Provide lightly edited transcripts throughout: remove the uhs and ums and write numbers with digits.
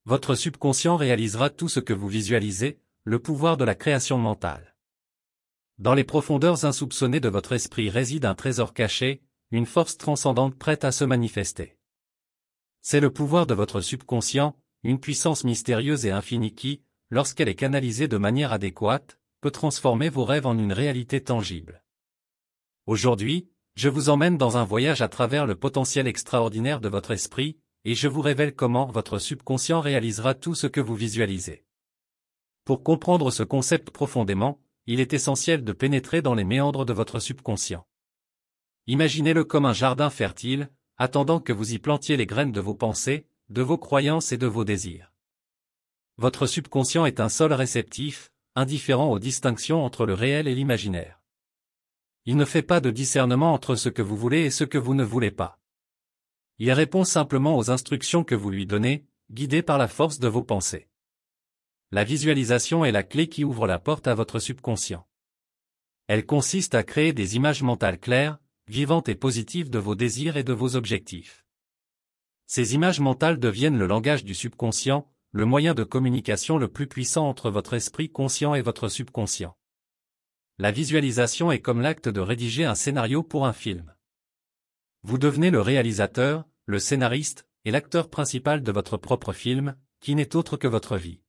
Votre subconscient réalisera tout ce que vous visualisez, le pouvoir de la création mentale. Dans les profondeurs insoupçonnées de votre esprit réside un trésor caché, une force transcendante prête à se manifester. C'est le pouvoir de votre subconscient, une puissance mystérieuse et infinie qui, lorsqu'elle est canalisée de manière adéquate, peut transformer vos rêves en une réalité tangible. Aujourd'hui, je vous emmène dans un voyage à travers le potentiel extraordinaire de votre esprit, et je vous révèle comment votre subconscient réalisera tout ce que vous visualisez. Pour comprendre ce concept profondément, il est essentiel de pénétrer dans les méandres de votre subconscient. Imaginez-le comme un jardin fertile, attendant que vous y plantiez les graines de vos pensées, de vos croyances et de vos désirs. Votre subconscient est un sol réceptif, indifférent aux distinctions entre le réel et l'imaginaire. Il ne fait pas de discernement entre ce que vous voulez et ce que vous ne voulez pas. Il répond simplement aux instructions que vous lui donnez, guidé par la force de vos pensées. La visualisation est la clé qui ouvre la porte à votre subconscient. Elle consiste à créer des images mentales claires, vivantes et positives de vos désirs et de vos objectifs. Ces images mentales deviennent le langage du subconscient, le moyen de communication le plus puissant entre votre esprit conscient et votre subconscient. La visualisation est comme l'acte de rédiger un scénario pour un film. Vous devenez le réalisateur, le scénariste, et l'acteur principal de votre propre film, qui n'est autre que votre vie.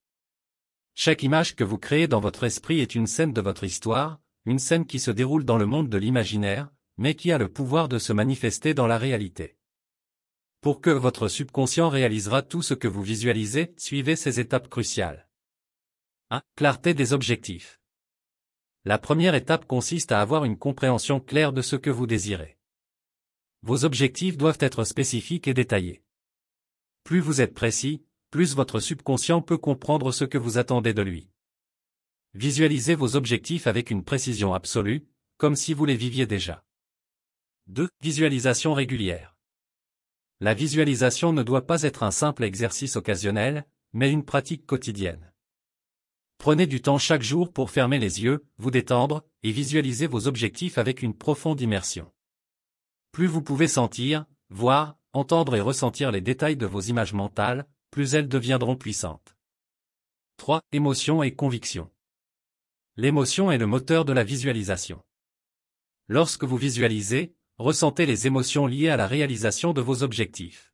Chaque image que vous créez dans votre esprit est une scène de votre histoire, une scène qui se déroule dans le monde de l'imaginaire, mais qui a le pouvoir de se manifester dans la réalité. Pour que votre subconscient réalisera tout ce que vous visualisez, suivez ces étapes cruciales. 1. Clarté des objectifs. La première étape consiste à avoir une compréhension claire de ce que vous désirez. Vos objectifs doivent être spécifiques et détaillés. Plus vous êtes précis, plus votre subconscient peut comprendre ce que vous attendez de lui. Visualisez vos objectifs avec une précision absolue, comme si vous les viviez déjà. 2. Visualisation régulière. La visualisation ne doit pas être un simple exercice occasionnel, mais une pratique quotidienne. Prenez du temps chaque jour pour fermer les yeux, vous détendre, et visualiser vos objectifs avec une profonde immersion. Plus vous pouvez sentir, voir, entendre et ressentir les détails de vos images mentales, plus elles deviendront puissantes. 3. Émotion et conviction. L'émotion est le moteur de la visualisation. Lorsque vous visualisez, ressentez les émotions liées à la réalisation de vos objectifs.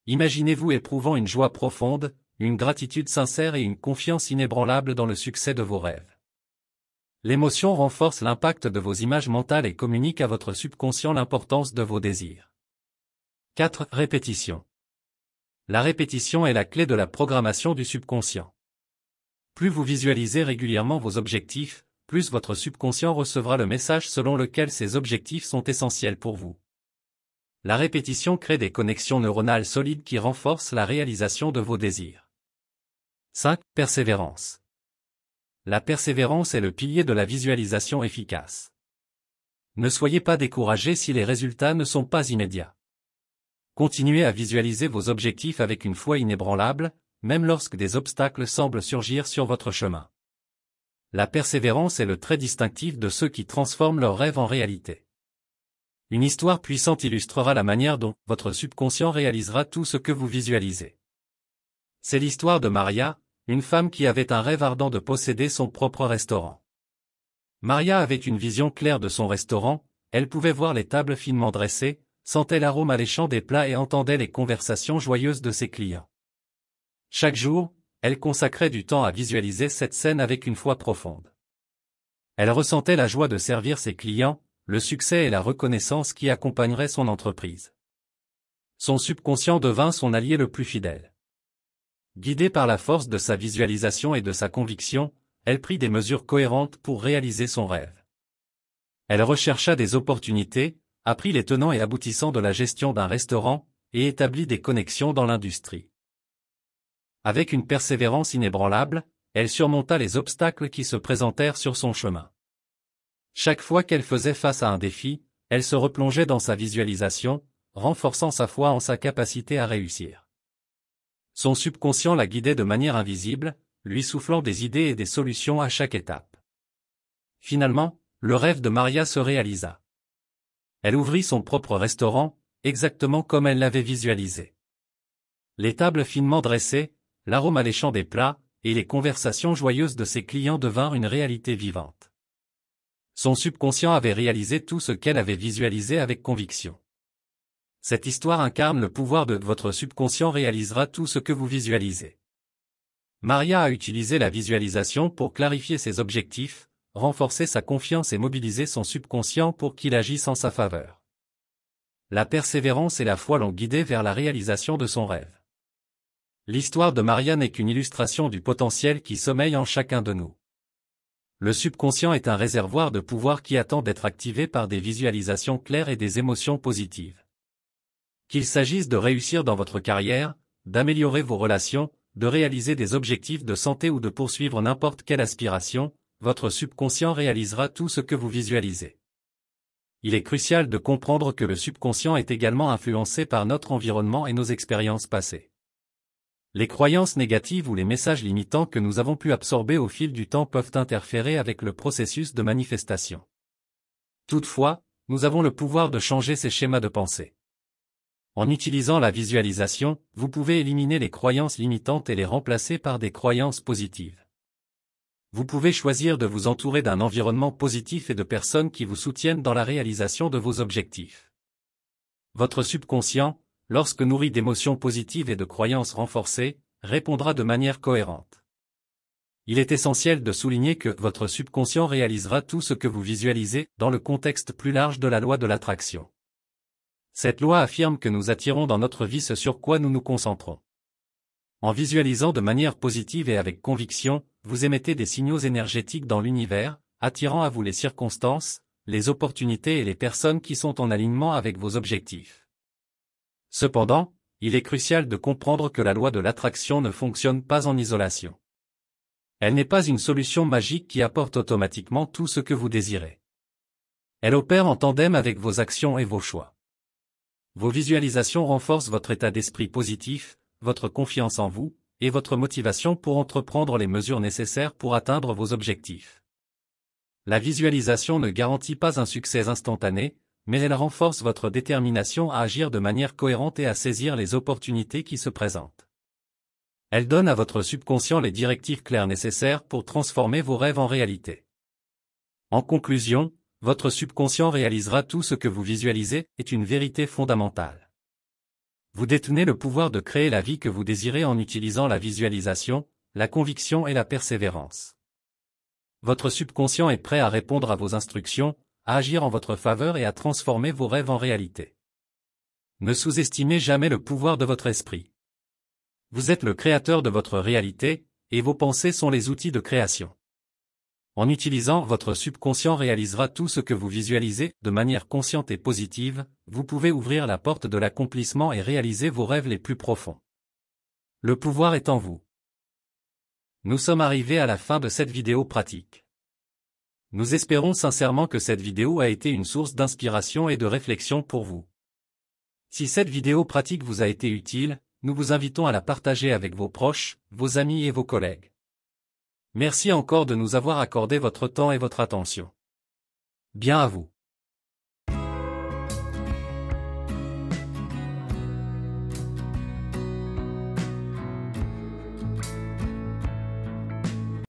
Imaginez-vous éprouvant une joie profonde, une gratitude sincère et une confiance inébranlable dans le succès de vos rêves. L'émotion renforce l'impact de vos images mentales et communique à votre subconscient l'importance de vos désirs. 4. Répétition. La répétition est la clé de la programmation du subconscient. Plus vous visualisez régulièrement vos objectifs, plus votre subconscient recevra le message selon lequel ces objectifs sont essentiels pour vous. La répétition crée des connexions neuronales solides qui renforcent la réalisation de vos désirs. 5. Persévérance. La persévérance est le pilier de la visualisation efficace. Ne soyez pas découragé si les résultats ne sont pas immédiats. Continuez à visualiser vos objectifs avec une foi inébranlable, même lorsque des obstacles semblent surgir sur votre chemin. La persévérance est le trait distinctif de ceux qui transforment leurs rêves en réalité. Une histoire puissante illustrera la manière dont votre subconscient réalisera tout ce que vous visualisez. C'est l'histoire de Maria, une femme qui avait un rêve ardent de posséder son propre restaurant. Maria avait une vision claire de son restaurant, elle pouvait voir les tables finement dressées, sentait l'arôme alléchant des plats et entendait les conversations joyeuses de ses clients. Chaque jour, elle consacrait du temps à visualiser cette scène avec une foi profonde. Elle ressentait la joie de servir ses clients, le succès et la reconnaissance qui accompagneraient son entreprise. Son subconscient devint son allié le plus fidèle. Guidée par la force de sa visualisation et de sa conviction, elle prit des mesures cohérentes pour réaliser son rêve. Elle rechercha des opportunités, apprit les tenants et aboutissants de la gestion d'un restaurant, et établit des connexions dans l'industrie. Avec une persévérance inébranlable, elle surmonta les obstacles qui se présentèrent sur son chemin. Chaque fois qu'elle faisait face à un défi, elle se replongeait dans sa visualisation, renforçant sa foi en sa capacité à réussir. Son subconscient la guidait de manière invisible, lui soufflant des idées et des solutions à chaque étape. Finalement, le rêve de Maria se réalisa. Elle ouvrit son propre restaurant, exactement comme elle l'avait visualisé. Les tables finement dressées, l'arôme alléchant des plats, et les conversations joyeuses de ses clients devinrent une réalité vivante. Son subconscient avait réalisé tout ce qu'elle avait visualisé avec conviction. Cette histoire incarne le pouvoir de votre subconscient réalisera tout ce que vous visualisez. Maria a utilisé la visualisation pour clarifier ses objectifs, renforcer sa confiance et mobiliser son subconscient pour qu'il agisse en sa faveur. La persévérance et la foi l'ont guidée vers la réalisation de son rêve. L'histoire de Maria n'est qu'une illustration du potentiel qui sommeille en chacun de nous. Le subconscient est un réservoir de pouvoir qui attend d'être activé par des visualisations claires et des émotions positives. Qu'il s'agisse de réussir dans votre carrière, d'améliorer vos relations, de réaliser des objectifs de santé ou de poursuivre n'importe quelle aspiration, votre subconscient réalisera tout ce que vous visualisez. Il est crucial de comprendre que le subconscient est également influencé par notre environnement et nos expériences passées. Les croyances négatives ou les messages limitants que nous avons pu absorber au fil du temps peuvent interférer avec le processus de manifestation. Toutefois, nous avons le pouvoir de changer ces schémas de pensée. En utilisant la visualisation, vous pouvez éliminer les croyances limitantes et les remplacer par des croyances positives. Vous pouvez choisir de vous entourer d'un environnement positif et de personnes qui vous soutiennent dans la réalisation de vos objectifs. Votre subconscient, lorsque nourri d'émotions positives et de croyances renforcées, répondra de manière cohérente. Il est essentiel de souligner que votre subconscient réalisera tout ce que vous visualisez dans le contexte plus large de la loi de l'attraction. Cette loi affirme que nous attirons dans notre vie ce sur quoi nous nous concentrons. En visualisant de manière positive et avec conviction, vous émettez des signaux énergétiques dans l'univers, attirant à vous les circonstances, les opportunités et les personnes qui sont en alignement avec vos objectifs. Cependant, il est crucial de comprendre que la loi de l'attraction ne fonctionne pas en isolation. Elle n'est pas une solution magique qui apporte automatiquement tout ce que vous désirez. Elle opère en tandem avec vos actions et vos choix. Vos visualisations renforcent votre état d'esprit positif, votre confiance en vous, et votre motivation pour entreprendre les mesures nécessaires pour atteindre vos objectifs. La visualisation ne garantit pas un succès instantané, mais elle renforce votre détermination à agir de manière cohérente et à saisir les opportunités qui se présentent. Elle donne à votre subconscient les directives claires nécessaires pour transformer vos rêves en réalité. En conclusion, votre subconscient réalisera tout ce que vous visualisez est une vérité fondamentale. Vous détenez le pouvoir de créer la vie que vous désirez en utilisant la visualisation, la conviction et la persévérance. Votre subconscient est prêt à répondre à vos instructions, à agir en votre faveur et à transformer vos rêves en réalité. Ne sous-estimez jamais le pouvoir de votre esprit. Vous êtes le créateur de votre réalité, et vos pensées sont les outils de création. En utilisant votre subconscient réalisera tout ce que vous visualisez, de manière consciente et positive, vous pouvez ouvrir la porte de l'accomplissement et réaliser vos rêves les plus profonds. Le pouvoir est en vous. Nous sommes arrivés à la fin de cette vidéo pratique. Nous espérons sincèrement que cette vidéo a été une source d'inspiration et de réflexion pour vous. Si cette vidéo pratique vous a été utile, nous vous invitons à la partager avec vos proches, vos amis et vos collègues. Merci encore de nous avoir accordé votre temps et votre attention. Bien à vous.